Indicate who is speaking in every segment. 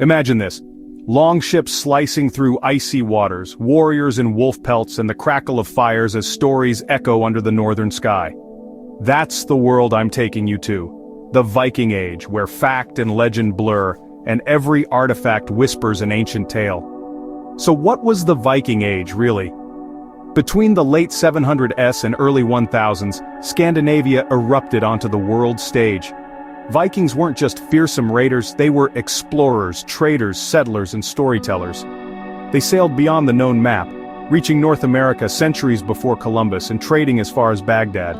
Speaker 1: Imagine this. Long ships slicing through icy waters, warriors in wolf pelts and the crackle of fires as stories echo under the northern sky. That's the world I'm taking you to. The Viking Age, where fact and legend blur, and every artifact whispers an ancient tale. So what was the Viking Age, really? Between the late 700s and early 1000s, Scandinavia erupted onto the world stage. Vikings weren't just fearsome raiders, they were explorers, traders, settlers, and storytellers. They sailed beyond the known map, reaching North America centuries before Columbus and trading as far as Baghdad.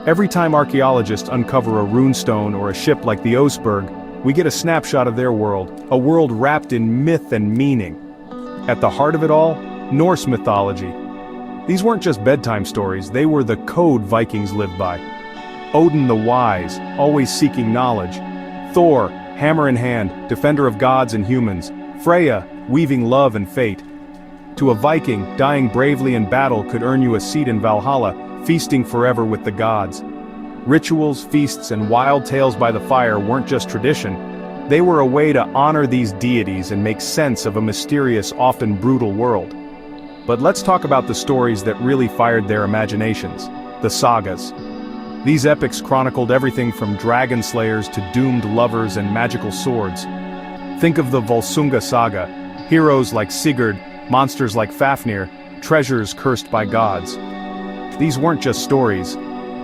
Speaker 1: Every time archaeologists uncover a runestone or a ship like the Oseberg, we get a snapshot of their world, a world wrapped in myth and meaning. At the heart of it all, Norse mythology. These weren't just bedtime stories, they were the code Vikings lived by. Odin the Wise, always seeking knowledge. Thor, hammer in hand, defender of gods and humans. Freya, weaving love and fate. To a Viking, dying bravely in battle could earn you a seat in Valhalla, feasting forever with the gods. Rituals, feasts, and wild tales by the fire weren't just tradition. They were a way to honor these deities and make sense of a mysterious, often brutal world. But let's talk about the stories that really fired their imaginations, the sagas. These epics chronicled everything from dragon slayers to doomed lovers and magical swords. Think of the Volsunga saga, heroes like Sigurd, monsters like Fafnir, treasures cursed by gods. These weren't just stories,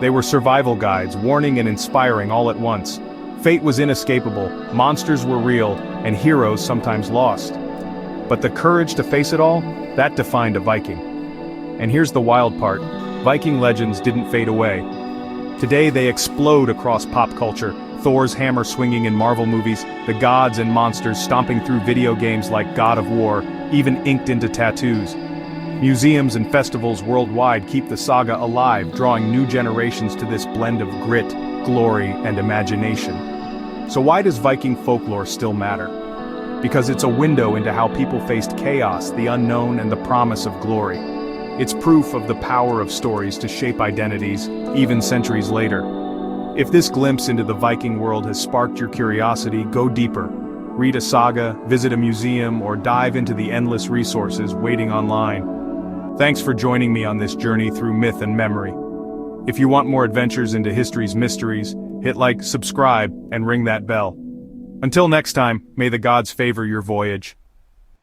Speaker 1: they were survival guides, warning and inspiring all at once. Fate was inescapable, monsters were real, and heroes sometimes lost. But the courage to face it all, that defined a Viking. And here's the wild part, Viking legends didn't fade away. Today they explode across pop culture, Thor's hammer swinging in Marvel movies, the gods and monsters stomping through video games like God of War, even inked into tattoos. Museums and festivals worldwide keep the saga alive, drawing new generations to this blend of grit, glory, and imagination. So why does Viking folklore still matter? Because it's a window into how people faced chaos, the unknown, and the promise of glory. It's proof of the power of stories to shape identities, even centuries later. If this glimpse into the Viking world has sparked your curiosity, go deeper. Read a saga, visit a museum, or dive into the endless resources waiting online. Thanks for joining me on this journey through myth and memory. If you want more adventures into history's mysteries, hit like, subscribe, and ring that bell. Until next time, may the gods favor your voyage.